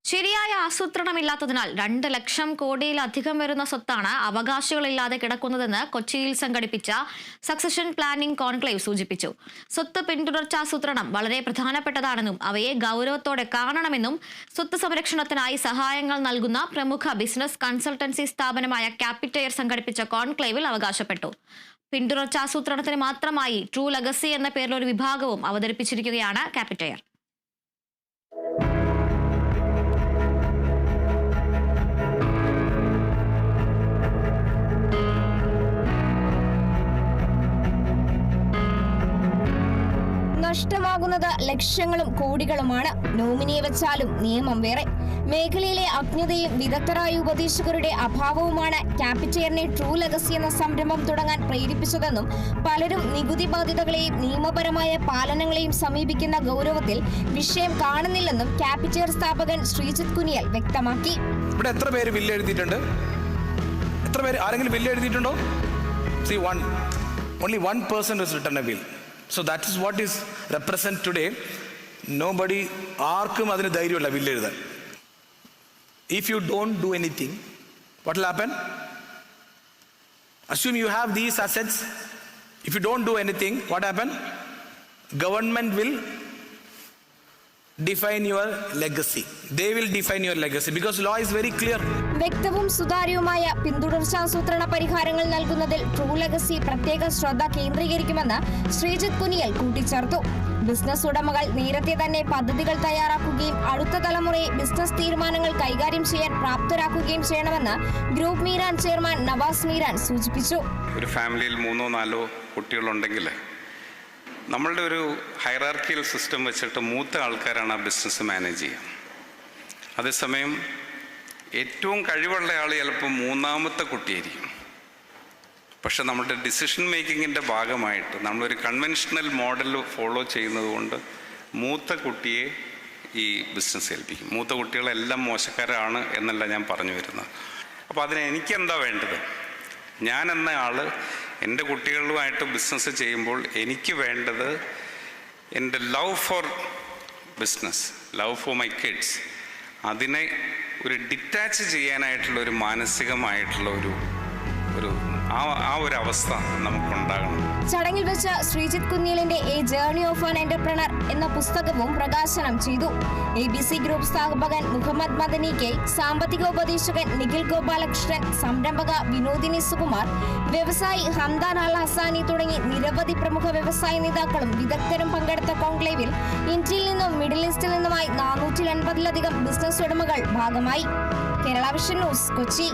ശരിയായ ആസൂത്രണമില്ലാത്തതിനാൽ 2 ലക്ഷം കോടിയിലധികം വരുന്ന സ്വത്താണ് അവകാശികളില്ലാതെ കിടക്കുന്നതെന്ന് കൊച്ചിയിൽ സംഘടിപ്പിച്ച സക്സഷൻ പ്ലാനിംഗ് കോൺക്ലേവ് സൂചിപ്പിച്ചു. സ്വത്ത് പിന്തുടർച്ചാസൂത്രണം വളരെ പ്രധാനപ്പെട്ടതാണെന്നും അവയെ ഗൗരവത്തോടെ കാണണമെന്നും സ്വത്ത് സംരക്ഷണത്തിനായി സഹായങ്ങൾ നൽകുന്ന പ്രമുഖ ബിസിനസ് കൺസൾട്ടൻസി സ്ഥാപനമായ ക്യാപിറ്റെയർ സംഘടിപ്പിച്ച കോൺക്ലേവിൽ അവകാശപ്പെട്ടു. പിന്തുടർച്ചാസൂത്രണത്തിന് മാത്രമായി ട്രൂ ലെഗസി എന്ന പേരിൽ ഒരു വിഭാഗവും അവതരിപ്പിച്ചിരിക്കുകയാണ് ക്യാപിറ്റെയർ. നഷ്ടമാകുന്നത് ലക്ഷങ്ങളും കോടികളുമാണ്. നോമിനിയെ വെച്ചാലും നിയമം വേറെ. മേഖലയിലെ അജ്ഞതയും വിദഗ്ധരായ ഉപദേശകരുടെ അഭാവവുമാണ് ക്യാപിറ്റെയറിനെ ട്രൂ ലെഗസി എന്ന സംരംഭം തുടങ്ങാൻ പ്രേരിപ്പിച്ചതെന്നും പലരും നികുതി ബാധ്യതകളെയും നിയമപരമായ പാലനങ്ങളെയും സമീപിക്കുന്ന ഗൗരവത്തിൽ വിഷയം കാണുന്നില്ലെന്നും ക്യാപിറ്റെയർ സ്ഥാപകൻ ശ്രീജിത്ത് കുനിയൽ വ്യക്തമാക്കി. ഇവിടെ എത്ര പേര് ബില്ല് എഴുതിയിട്ടുണ്ട്? എത്ര പേര് ആരെങ്കിലും bill എഴുതിയിട്ടുണ്ടോ? See, only one person has written a bill. So that is what is represent today. Nobody ആർക്കും അതിന് ധൈര്യമില്ല ബില്ല് എഴുതാൻ. If you don't do anything, what will happen? Assume you have these assets. If you don't do anything, what happen? Government will define your legacy. They will define your legacy because law is very clear. വ്യക്തവും സുതാര്യവുമായ പിന്തുടർച്ചാസൂത്രണ പരിഹാരങ്ങൾ നൽകുന്നതിൽ true legacy പ്രത്യേക ശ്രദ്ധ കേന്ദ്രീകരിക്കുമെന്ന് ശ്രീജിത്ത് കുനിയൽ കൂട്ടിച്ചേർത്തു. Business ഉടമകൾ നേരത്തെ തന്നെ പദ്ധതികൾ തയ്യാറാക്കുകയും അടുത്ത തലമുറയെ ബിസിനസ് തീരുമാനങ്ങൾ കൈകാര്യം ചെയ്യാൻ പ്രാപ്തരാക്കുകയും ചെയ്യണമെന്ന് ഗ്രൂപ്പ് മീരാൻ ചെയർമാൻ നവാസ് മീരാൻ സൂചിപ്പിച്ചു. ഒരു ഫാമിലിയിൽ 3-4 കുട്ടികളുണ്ടെങ്കിൽ നമ്മളുടെ ഒരു ഹൈറാർക്കിയൽ സിസ്റ്റം വെച്ചിട്ട് മൂത്ത ആൾക്കാരാണ് ആ ബിസിനസ് മാനേജ് ചെയ്യുക. അതേസമയം ഏറ്റവും കഴിവുള്ള ആൾ ചിലപ്പോൾ 3ാമത്തെ കുട്ടിയായിരിക്കും. പക്ഷെ നമ്മുടെ ഡിസിഷൻ മേക്കിങ്ങിൻ്റെ ഭാഗമായിട്ട് നമ്മളൊരു കൺവെൻഷണൽ മോഡൽ ഫോളോ ചെയ്യുന്നത് കൊണ്ട് മൂത്ത കുട്ടിയെ ഈ ബിസിനസ് ഏൽപ്പിക്കും. മൂത്ത കുട്ടികളെല്ലാം മോശക്കാരാണ് എന്നല്ല ഞാൻ പറഞ്ഞു വരുന്നത്. അപ്പോൾ അതിന് എനിക്കെന്താ വേണ്ടത്? ഞാൻ എന്ന ആൾ എൻ്റെ കുട്ടികളുമായിട്ട് ബിസിനസ് ചെയ്യുമ്പോൾ എനിക്ക് വേണ്ടത് എൻ്റെ love for business, love for my kids, അതിനെ ഒരു ഡിറ്റാച്ച് ചെയ്യാനായിട്ടുള്ള ഒരു മാനസികമായിട്ടുള്ള ഒരു അവസ്ഥ നമുക്കുണ്ടാകണം. ചടങ്ങിൽ വെച്ച് ശ്രീജിത്ത് കുനിയലിന്റെ a journey of an entrepreneur എന്ന പുസ്തകവും പ്രകാശനം ചെയ്തു. ABC ഗ്രൂപ്പ് സ്ഥാപകൻ മുഹമ്മദ് മദനി കെ, സാമ്പത്തിക ഉപദേശകൻ നിഖിൽ ഗോപാലകൃഷ്ണൻ, സംരംഭക വിനോദിനി സുകുമാർ, വ്യവസായി ഹംദാൻ അൽ ഹസാനി തുടങ്ങി നിരവധി പ്രമുഖ വ്യവസായ നേതാക്കളും വിദഗ്ധരും പങ്കെടുത്ത കോൺക്ലേവിൽ ഇന്ത്യയിൽ നിന്നും മിഡിൽ ഈസ്റ്റിൽ നിന്നുമായി 480-ലധികം ബിസിനസ് ഉടമകൾ ഭാഗമായി. Kerala vision news, Kochi.